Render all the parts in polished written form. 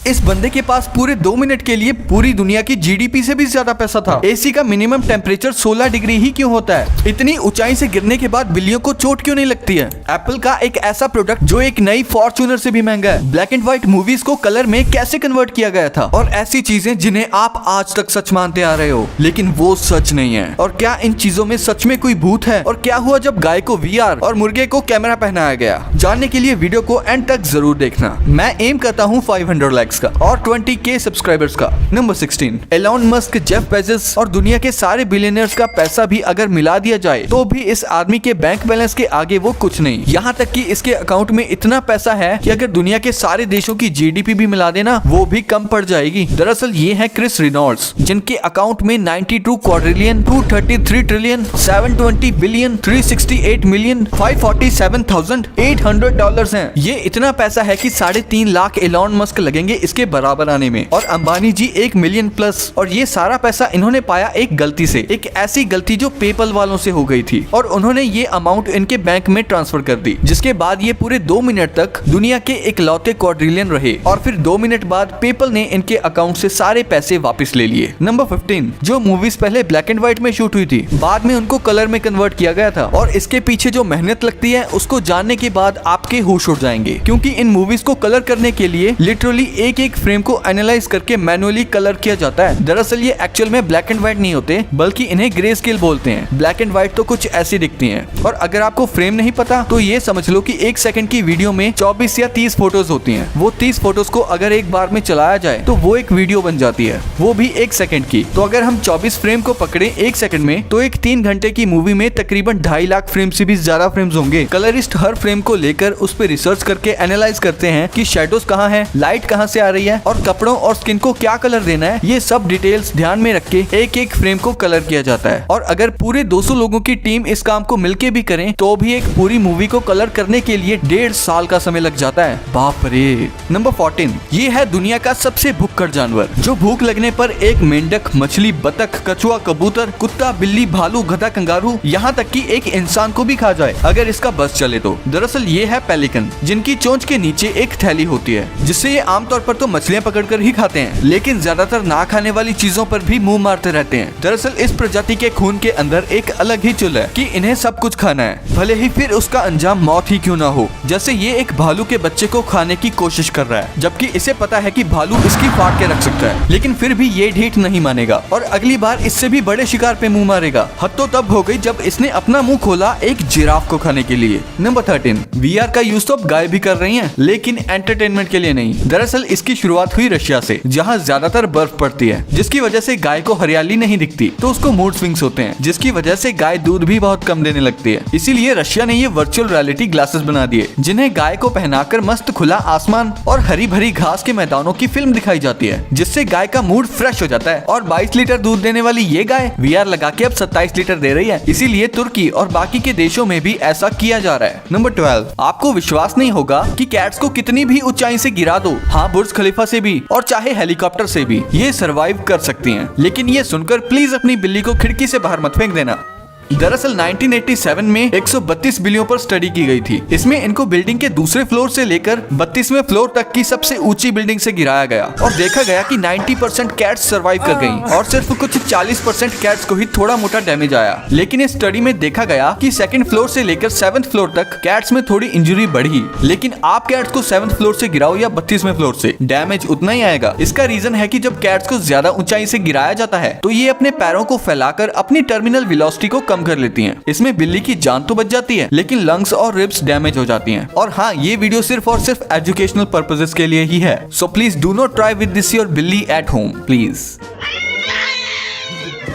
इस बंदे के पास पूरे 2 मिनट के लिए पूरी दुनिया की जीडीपी से भी ज्यादा पैसा था। एसी का मिनिमम टेम्परेचर 16 डिग्री ही क्यों होता है? इतनी ऊंचाई से गिरने के बाद बिल्लियों को चोट क्यों नहीं लगती है? एप्पल का एक ऐसा प्रोडक्ट जो एक नई फॉर्च्यूनर से भी महंगा है। ब्लैक एंड व्हाइट मूवीज को कलर में कैसे कन्वर्ट किया गया था? और ऐसी चीजें जिन्हें आप आज तक सच मानते आ रहे हो, लेकिन वो सच नहीं है। और क्या इन चीजों में सच में कोई भूत है? और क्या हुआ जब गाय को वीआर और मुर्गे को कैमरा पहनाया गया? जानने के लिए वीडियो को एंड तक जरूर देखना। मैं एम करता हूँ 500 लाइक्स का और 20K सब्सक्राइबर्स का। Number 16, Elon Musk, Jeff Bezos और दुनिया के सारे बिलियनर्स का पैसा भी अगर मिला दिया जाए तो भी इस आदमी के बैंक बैलेंस के आगे वो कुछ नहीं। यहाँ तक कि इसके अकाउंट में इतना पैसा है कि अगर दुनिया के सारे देशों की जीडीपी भी मिला देना वो भी कम पड़ जाएगी। दरअसल ये है क्रिस रेनॉल्ड्स, जिनके अकाउंट में 92 quadrillion, 233 trillion, 720 billion, 368 million, 547,800 dollars हैं। ये इतना पैसा है कि 3.5 लाख एलॉन मस्क लगेंगे इसके बराबर आने में। और अंबानी जी 1 मिलियन प्लस। और ये सारा पैसा इन्होंने पाया एक गलती से, एक ऐसी गलती जो पेपल वालों से हो गई थी, और उन्होंने ये अमाउंट इनके बैंक में ट्रांसफर कर दी, जिसके बाद ये पूरे 2 मिनट तक दुनिया के इकलौते क्वाड्रिलियन रहे। और फिर 2 मिनट बाद पेपल ने इनके अकाउंट से सारे पैसे वापस ले लिए। नंबर 15, जो मूवीज पहले ब्लैक एंड व्हाइट में शूट हुई थी, बाद में उनको कलर में कन्वर्ट किया गया था। और इसके पीछे जो मेहनत लगती है उसको जानने के बाद आपके होश उड़ जाएंगे, क्योंकि इन मूवीज को कलर करने के लिए लिटरली एक एक फ्रेम को एनालाइज करके मैनुअली कलर किया जाता है। दरअसल ये एक्चुअल में ब्लैक एंड व्हाइट नहीं होते, बल्कि इन्हें ग्रे स्केल बोलते हैं। ब्लैक एंड व्हाइट तो कुछ ऐसी दिखती हैं। और अगर आपको फ्रेम नहीं पता तो ये समझ लो कि 1 सेकंड की वीडियो में 24 या 30 फोटोज होती हैं। वो 30 फोटोज को अगर एक बार में चलाया जाए तो वो एक वीडियो बन जाती है, वो भी 1 सेकंड की। तो अगर हम 24 फ्रेम को पकड़े 1 सेकंड में, तो एक 3 घंटे की मूवी में तकरीबन 2.5 लाख फ्रेम से भी ज्यादा फ्रेम्स होंगे। कलरिस्ट हर फ्रेम को लेकर उस पर रिसर्च करके एनालाइज करते हैं कि शेडोज कहाँ है, लाइट कहाँ से आ रही है, और कपड़ों और स्किन को क्या कलर देना है। ये सब डिटेल्स ध्यान में रख के एक एक फ्रेम को कलर किया जाता है। और अगर पूरे 200 लोगों की टीम इस काम को मिलके भी करें तो भी एक पूरी मूवी को कलर करने के लिए 1.5 साल का समय लग जाता है। बाप रे। नंबर 14, ये है दुनिया का सबसे भुक्कड़ जानवर, जो भूख लगने पर एक मेंढक, मछली, बतख, कछुआ, कबूतर, कुत्ता, बिल्ली, भालू, गधा, कंगारू, यहाँ तक कि एक इंसान को भी खा जाए अगर इसका बस चले तो। दरअसल ये है पेलिकन, जिनकी चोंच के नीचे एक थैली होती है, जिससे ये आमतौर पर तो मछलियां पकड़कर ही खाते हैं, लेकिन ज्यादातर ना खाने वाली चीजों पर भी मुंह मारते रहते हैं। दरअसल इस प्रजाति के खून के अंदर एक अलग ही चुल है कि इन्हें सब कुछ खाना है, भले ही फिर उसका अंजाम मौत ही क्यों ना हो। जैसे ये एक भालू के बच्चे को खाने की कोशिश कर रहा है, जबकि इसे पता है कि भालू इसकी फाड़ के रख सकता है, लेकिन फिर भी ये ढीठ नहीं मानेगा और अगली बार इससे भी बड़े शिकार पे मुंह मारेगा। हद तो तब हो गई जब इसने अपना मुंह खोला एक जिराफ को खाने के लिए। नंबर 13, वीआर का यूज तो अब गाय भी कर रही हैं, लेकिन एंटरटेनमेंट के लिए नहीं। दरअसल इसकी शुरुआत हुई रशिया से, जहां ज्यादातर बर्फ पड़ती है, जिसकी वजह से गाय को हरियाली नहीं दिखती, तो उसको मूड स्विंग्स होते हैं, जिसकी वजह से गाय दूध भी बहुत कम देने लगती है। इसीलिए रशिया ने ये वर्चुअल रियलिटी ग्लासेस बना दिए, जिन्हें गाय को पहनाकर मस्त खुला आसमान और हरी भरी घास के मैदानों की फिल्म दिखाई जाती है, जिससे गाय का मूड फ्रेश हो जाता है। और 22 लीटर दूध देने वाली ये गाय वीआर लगा के अब 27 लीटर दे रही है। इसीलिए तुर्की और बाकी के देशों में भी ऐसा किया जा रहा है। नंबर 12, आपको विश्वास नहीं होगा कि कैट्स को कितनी भी ऊंचाई से गिरा दो, हाँ बुर्ज खलीफा से भी और चाहे हेलीकॉप्टर से भी, ये सरवाइव कर सकती हैं। लेकिन ये सुनकर प्लीज अपनी बिल्ली को खिड़की से बाहर मत फेंक देना। दरअसल 1987 में 132 बिल्लियों पर स्टडी की गई थी। इसमें इनको बिल्डिंग के दूसरे फ्लोर से लेकर 32वें फ्लोर तक की सबसे ऊंची बिल्डिंग से गिराया गया और देखा गया कि 90% कैट्स सर्वाइव कर गईं और सिर्फ कुछ 40% कैट्स को ही थोड़ा मोटा डैमेज आया। लेकिन इस स्टडी में देखा गया कि 2nd फ्लोर से लेकर 7th फ्लोर तक कैट्स में थोड़ी इंजरी बढ़ी। लेकिन आप कैट्स को 7th फ्लोर से गिराओ या 32वें फ्लोर से, डैमेज उतना ही आएगा। इसका रीजन है कि जब कैट्स को ज्यादा ऊंचाई से गिराया जाता है तो ये अपने पैरों को फैलाकर अपनी टर्मिनल वेलोसिटी को कम कर लेती हैं। इसमें बिल्ली की जान तो बच जाती है, लेकिन लंग्स और रिब्स डैमेज हो जाती हैं। और हाँ, ये वीडियो सिर्फ और सिर्फ एजुकेशनल पर्पसेस के लिए ही है। So please do not try with this your बिल्ली एट होम प्लीज।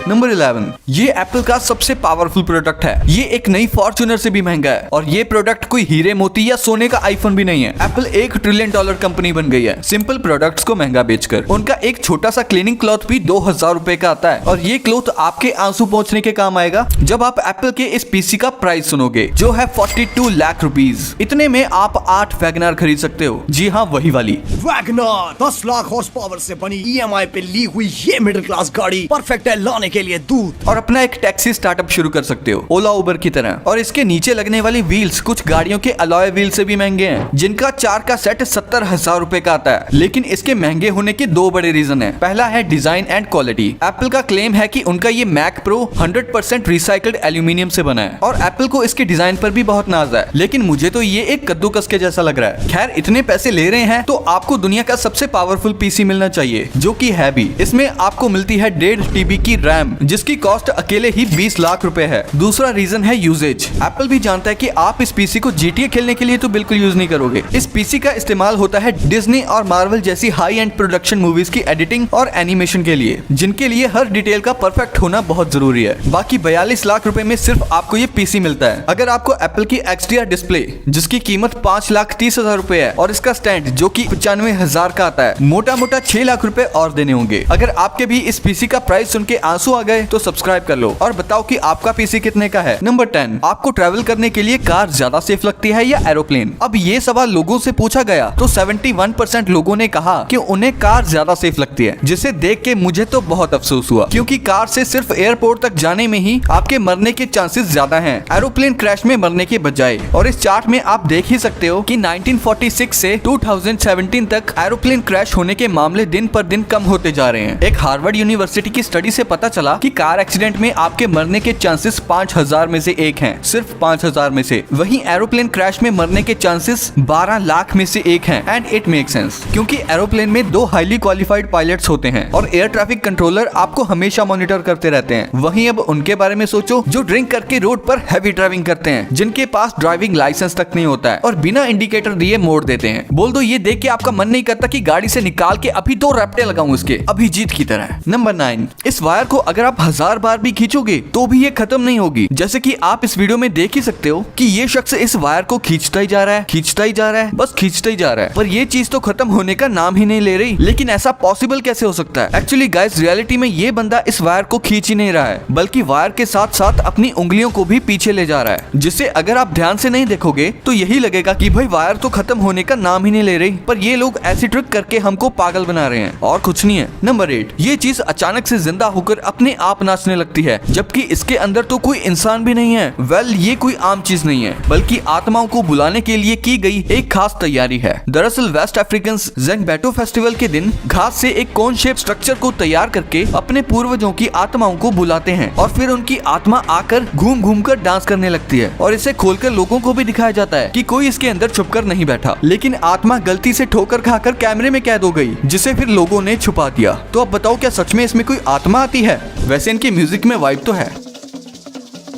नंबर 11, ये एप्पल का सबसे पावरफुल प्रोडक्ट है। ये एक नई फॉर्च्यूनर से भी महंगा है और ये प्रोडक्ट कोई हीरे मोती या सोने का आईफोन भी नहीं है। एप्पल $1 ट्रिलियन कंपनी बन गई है सिंपल प्रोडक्ट्स को महंगा बेचकर। उनका एक छोटा सा क्लीनिंग क्लॉथ भी 2000 रुपए का आता है और ये क्लॉथ आपके आंसू पोंछने के काम आएगा जब आप एप्पल के इस पीसी का प्राइस सुनोगे, जो है 42 लाख रुपीज। इतने में आप 8 वैगनार खरीद सकते हो। जी हाँ, वही वाली वैगनार 10 लाख हॉर्स पावर से बनी EMI पे ली हुई ये मिडिल क्लास गाड़ी परफेक्ट है लाने के लिए दूध, और अपना एक टैक्सी स्टार्टअप शुरू कर सकते हो ओला उबर की तरह। और इसके नीचे लगने वाली व्हील्स कुछ गाड़ियों के अलॉय व्हील से भी महंगे हैं, जिनका 4 का सेट 70,000 रुपए का आता है। लेकिन इसके महंगे होने के 2 बड़े रीजन है। पहला है डिजाइन एंड क्वालिटी। एप्पल का क्लेम है कि उनका ये मैक प्रो 100% रिसाइकल्ड एल्यूमिनियम से बना है और एप्पल को इसके डिजाइन पर भी बहुत नाज है, लेकिन मुझे तो ये एक कद्दूकस के जैसा लग रहा है। खैर, इतने पैसे ले रहे हैं तो आपको दुनिया का सबसे पावरफुल पीसी मिलना चाहिए, जो कि है भी। इसमें आपको मिलती है 1.5 TB की रैम, जिसकी कॉस्ट अकेले ही 20 लाख रुपए है। दूसरा रीजन है यूजेज। एप्पल भी जानता है कि आप इस पीसी को GTA खेलने के लिए तो बिल्कुल यूज नहीं करोगे। इस पीसी का इस्तेमाल होता है डिज्नी और मार्वल जैसी हाई एंड प्रोडक्शन मूवीज की एडिटिंग और एनिमेशन के लिए, जिनके लिए हर डिटेल का परफेक्ट होना बहुत जरूरी है। बाकी 42 लाख रुपए में सिर्फ आपको ये पीसी मिलता है। अगर आपको एप्पल की XDR डिस्प्ले, जिसकी कीमत 5,30,000 रुपए है, और इसका स्टैंड जो कि 95,000 का आता है, मोटा मोटा 6 लाख रुपए और देने होंगे। अगर आपके भी इस पीसी का प्राइस सुन के आंसू आ गए तो सब्सक्राइब कर लो और बताओ कि आपका पीसी कितने का है। नंबर 10, आपको ट्रैवल करने के लिए कार ज्यादा सेफ लगती है या एरोप्लेन? अब ये सवाल लोगों से पूछा गया तो 71% लोगों ने कहा कि उन्हें कार ज्यादा सेफ लगती है, जिसे देख के मुझे तो बहुत अफसोस हुआ, क्योंकि कार से सिर्फ एयरपोर्ट तक जाने में ही आपके मरने के चांसेस ज्यादा हैं एरोप्लेन क्रैश में मरने के बजाय। और इस चार्ट में आप देख ही सकते हो कि 1946 से 2017 तक एरोप्लेन क्रैश होने के मामले दिन पर दिन कम होते जा रहे हैं। एक हार्वर्ड यूनिवर्सिटी की स्टडी से पता चला कि कार एक्सीडेंट में आपके मरने के चांसेस 5,000 में से 1 हैं, सिर्फ 5,000 में से। वहीं एरोप्लेन क्रैश में मरने के चांसेस 12 लाख में से 1 हैं। एंड इट मेक सेंस, क्योंकि एरोप्लेन में 2 हाईली क्वालिफाइड पायलट्स होते हैं और एयर ट्रैफिक कंट्रोलर आपको हमेशा मॉनिटर करते रहते हैं। वहीं अब उनके बारे में सोचो जो ड्रिंक करके रोड पर हैवी ड्राइविंग करते हैं, जिनके पास ड्राइविंग लाइसेंस तक नहीं होता है और बिना इंडिकेटर दिए मोड़ देते हैं। बोल दो ये देख के आपका मन नहीं करता कि गाड़ी से निकाल के अभी 2 रैप्टे लगाऊं इसके, अभिजीत की तरह। नंबर 9, इस वायर को अगर आप 1000 बार भी खींचोगे तो भी ये खत्म नहीं होगी। जैसे कि आप इस वीडियो में देख ही सकते हो कि ये शख्स इस वायर को खींचता ही जा रहा है, खींचता ही जा रहा है, बस खींचता ही जा रहा है, पर ये चीज तो खत्म होने का नाम ही नहीं ले रही। लेकिन ऐसा पॉसिबल कैसे हो सकता है? एक्चुअली गाइस, रियलिटी में ये बंदा इस वायर को खींच ही नहीं रहा है, बल्कि वायर के साथ साथ अपनी उंगलियों को भी पीछे ले जा रहा है, जिसे अगर आप ध्यान से नहीं देखोगे तो यही लगेगा कि भाई वायर तो खत्म होने का नाम ही नहीं ले रही, पर ये लोग ऐसी ट्रिक करके हमको पागल बना रहे हैं और कुछ नहीं है। नंबर 8, ये चीज अचानक से जिंदा होकर अपने आप नाचने लगती है, जबकि इसके अंदर तो कोई इंसान भी नहीं है। वेल, ये कोई आम चीज नहीं है, बल्कि आत्माओं को बुलाने के लिए की गई एक खास तैयारी है। दरअसल वेस्ट अफ्रीकन ज़ेंगबेटो फेस्टिवल के दिन घास से एक कोन शेप स्ट्रक्चर को तैयार करके अपने पूर्वजों की आत्माओं को बुलाते हैं और फिर उनकी आत्मा आकर घूम घूम कर डांस करने लगती है और इसे खोलकर लोगों को भी दिखाया जाता है कि कोई इसके अंदर छुपकर नहीं बैठा, लेकिन आत्मा गलती से ठोकर खाकर कैमरे में कैद हो गई, जिसे फिर लोगों ने छुपा दिया। तो अब बताओ, क्या सच में इसमें कोई आत्मा आती है? वैसे इनकी म्यूजिक में वाइब तो है।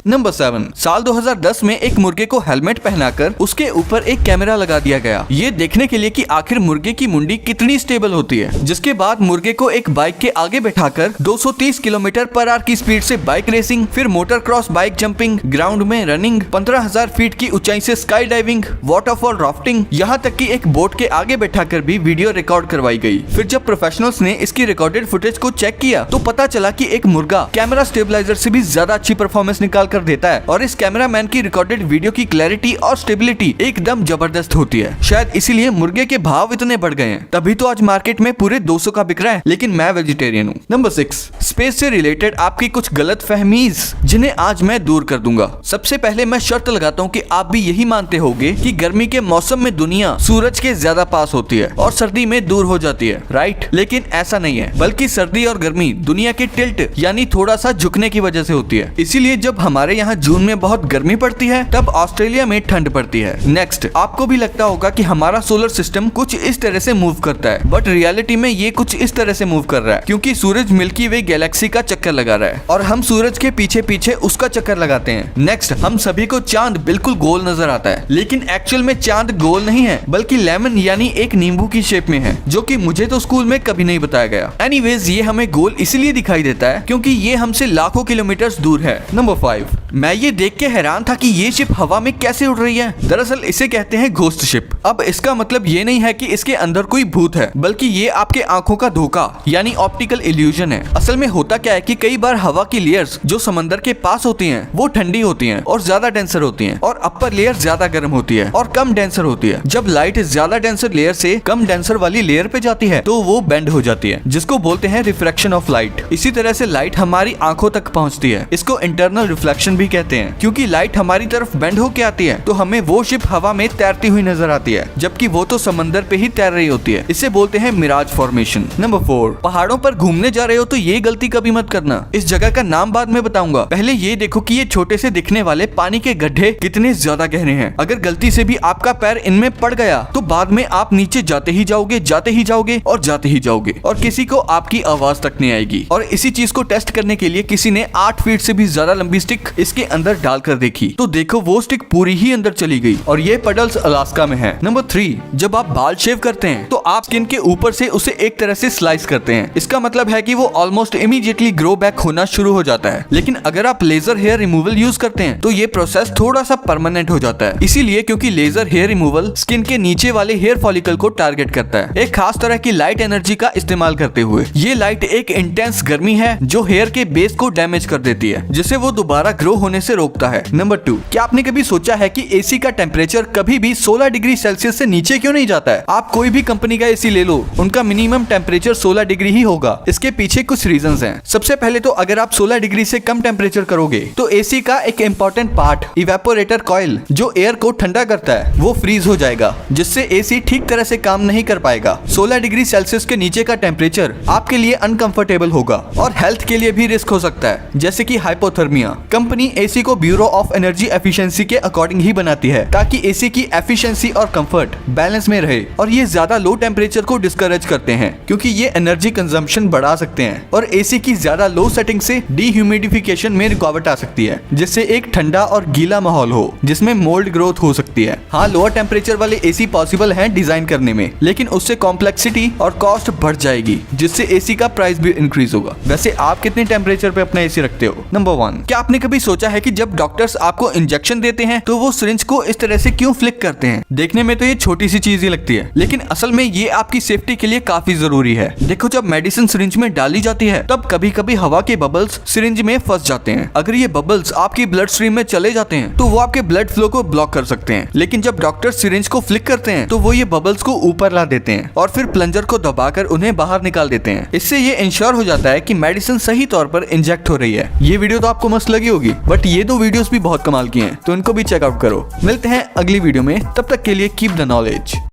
नंबर 7, साल 2010 में एक मुर्गे को हेलमेट पहनाकर उसके ऊपर एक कैमरा लगा दिया गया, ये देखने के लिए कि आखिर मुर्गे की मुंडी कितनी स्टेबल होती है। जिसके बाद मुर्गे को एक बाइक के आगे बैठाकर 230 किलोमीटर/आवर की स्पीड से बाइक रेसिंग, फिर motor cross bike jumping, ground में रनिंग, 15,000 फीट की ऊंचाई से स्काई डाइविंग, वाटरफॉल राफ्टिंग, यहाँ तक कि एक बोट के आगे बैठाकर भी वीडियो रिकॉर्ड करवाई गई। फिर जब प्रोफेशनल्स ने इसकी रिकॉर्डेड फुटेज को चेक किया तो पता चला कि एक मुर्गा कैमरा स्टेबलाइजर से भी ज्यादा अच्छी परफॉर्मेंस निकाल कर देता है और इस कैमरामैन की रिकॉर्डेड वीडियो की क्लैरिटी और स्टेबिलिटी एकदम जबरदस्त होती है। शायद इसीलिए मुर्गे के भाव इतने बढ़ गए हैं, तभी तो आज मार्केट में पूरे 200 का बिक रहा है। लेकिन मैं वेजिटेरियन हूँ। नंबर 6, स्पेस से रिलेटेड आपकी कुछ गलत फहमीज, जिन्हें आज मैं दूर कर दूंगा। सबसे पहले मैं शर्त लगाता हूँ कि आप भी यही मानते होंगे कि गर्मी के मौसम में दुनिया सूरज के ज्यादा पास होती है और सर्दी में दूर हो जाती है, राइट? लेकिन ऐसा नहीं है, बल्कि सर्दी और गर्मी दुनिया के टिल्ट यानी थोड़ा सा झुकने की वजह से होती है। इसीलिए जब हमारे यहाँ जून में बहुत गर्मी पड़ती है तब ऑस्ट्रेलिया में ठंड पड़ती है। नेक्स्ट, आपको भी लगता होगा कि हमारा सोलर सिस्टम कुछ इस तरह से मूव करता है, बट रियलिटी में ये कुछ इस तरह से मूव कर रहा है क्योंकि सूरज मिल्की वे गैलेक्सी का चक्कर लगा रहा है और हम सूरज के पीछे पीछे उसका चक्कर लगाते हैं। नेक्स्ट, हम सभी को चांद बिल्कुल गोल नजर आता है, लेकिन एक्चुअल में चांद गोल नहीं है बल्कि लेमन यानी एक नींबू की शेप में है, जो कि मुझे तो स्कूल में कभी नहीं बताया गया। एनीवेज, ये हमें गोल इसलिए दिखाई देता है क्योंकि ये हमसे लाखों किलोमीटर दूर है। नंबर 5, मैं ये देख के हैरान था कि ये शिप हवा में कैसे उड़ रही है। दरअसल इसे कहते हैं घोस्ट शिप। अब इसका मतलब ये नहीं है कि इसके अंदर कोई भूत है, बल्कि ये आपके आंखों का धोखा यानी ऑप्टिकल इल्यूजन है। असल में होता क्या है कि कई बार हवा की लेयर्स जो समंदर के पास होती हैं वो ठंडी होती हैं और ज्यादा डेंसर होती हैं, और अपर लेयर ज्यादा गर्म होती है और कम डेंसर होती है। जब लाइट ज्यादा डेंसर लेयर से कम डेंसर वाली लेयर पे जाती है तो वो बेंड हो जाती है, जिसको बोलते हैं रिफ्रैक्शन ऑफ लाइट। इसी तरह से लाइट हमारी आंखों तक पहुंचती है। इसको इंटरनल रिफ्लेक्शन भी कहते हैं, क्योंकि लाइट हमारी तरफ बेंड होके आती है तो हमें वो शिप हवा में तैरती हुई नजर आती है, जबकि वो तो समंदर पे ही तैर रही होती है। इसे बोलते हैं मिराज फॉर्मेशन। नंबर 4, पहाड़ों पर घूमने जा रहे हो तो ये गलती कभी मत करना। इस जगह का नाम बाद में बताऊंगा, पहले ये देखो कि ये छोटे से दिखने वाले पानी के गड्ढे कितने ज्यादा गहरे हैं। अगर गलती से भी आपका पैर इनमें पड़ गया तो बाद में आप नीचे जाते ही जाओगे, जाते ही जाओगे और जाते ही जाओगे, और किसी को आपकी आवाज तक नहीं आएगी। और इसी चीज को टेस्ट करने के लिए किसी ने 8 फीट से भी ज्यादा लंबी स्टिक इसके अंदर डालकर देखी, तो देखो वो स्टिक पूरी ही अंदर चली गई, और ये पडल्स अलास्का में है। नंबर 3, जब आप बाल शेव करते हैं तो आप स्किन के ऊपर से उसे एक तरह से स्लाइस करते हैं। इसका मतलब है कि वो ऑलमोस्ट इमीडिएटली ग्रो बैक होना शुरू हो जाता है। लेकिन अगर आप लेजर हेयर रिमूवल यूज करते हैं तो ये प्रोसेस थोड़ा सा परमानेंट हो जाता है। इसीलिए क्योंकि लेजर हेयर रिमूवल स्किन के नीचे वाले हेयर फॉलिकल को टारगेट करता है, एक खास तरह की लाइट एनर्जी का इस्तेमाल करते हुए। ये लाइट एक इंटेंस गर्मी है जो हेयर के बेस को डैमेज कर देती है, जिसे वो दोबारा ग्रो होने से रोकता है। नंबर 2, क्या आपने कभी सोचा है कि एसी का टेम्परेचर कभी भी 16 डिग्री सेल्सियस से नीचे क्यों नहीं जाता है? आप कोई भी कंपनी का एसी ले लो, उनका मिनिमम टेम्परेचर 16 डिग्री ही होगा। इसके पीछे कुछ रीजंस हैं। सबसे पहले तो अगर आप 16 डिग्री से कम टेम्परेचर करोगे तो एसी का एक इंपॉर्टेंट पार्ट इवेपोरेटर कॉइल जो एयर को ठंडा करता है वो फ्रीज हो जाएगा, जिससे एसी ठीक तरह से काम नहीं कर पाएगा। 16 डिग्री सेल्सियस के नीचे का टेम्परेचर आपके लिए अनकंफर्टेबल होगा और हेल्थ के लिए भी रिस्क हो सकता है, जैसे कि हाइपोथर्मिया। कंपनी एसी को ब्यूरो ऑफ एनर्जी एफिशिएंसी के अकॉर्डिंग ही बनाती है, ताकि एसी की एफिशिएंसी और कंफर्ट बैलेंस में रहे। और ये ज्यादा लो टेम्परेचर को डिस्करेज करते हैं, क्योंकि ये एनर्जी कंजम्पशन बढ़ा सकते हैं, और एसी की ज्यादा लो सेटिंग से डीह्यूमिडिफिकेशन में रुकावट आ सकती है, जिससे एक ठंडा और गीला माहौल हो जिसमें मोल्ड ग्रोथ हो सकती है। हाँ, लोअर टेम्परेचर वाले एसी पॉसिबल है डिजाइन करने में, लेकिन उससे कॉम्प्लेक्सिटी और कॉस्ट बढ़ जाएगी, जिससे एसी का प्राइस भी इंक्रीज होगा। वैसे आप कितने टेम्परेचर पे अपना एसी रखते हो? नंबर 1, क्या आपने कभी सोचा है कि जब डॉक्टर्स आपको इंजेक्शन देते हैं तो वो सिरिंज को इस तरह से क्यों फ्लिक करते हैं? देखने में तो ये छोटी सी चीज ही लगती है, लेकिन असल में ये आपकी सेफ्टी के लिए काफी जरूरी है। देखो, जब मेडिसिन सिरिंज में डाली जाती है तब कभी कभी हवा के बबल्स सिरिंज में फंस जाते हैं। अगर ये बबल्स आपकी ब्लड स्ट्रीम में चले जाते हैं तो वो आपके ब्लड फ्लो को ब्लॉक कर सकते हैं। लेकिन जब डॉक्टर सिरिंज को फ्लिक करते हैं तो वो ये बबल्स को ऊपर ला देते हैं और फिर प्लंजर को दबाकर उन्हें बाहर निकाल देते हैं। इससे ये इंश्योर हो जाता है कि मेडिसिन सही तौर पर इंजेक्ट हो रही है। ये वीडियो तो आपको मस्त लगी होगी, बट ये 2 वीडियोस भी बहुत कमाल की हैं, तो इनको भी चेकआउट करो। मिलते हैं अगली वीडियो में, तब तक के लिए कीप द नॉलेज।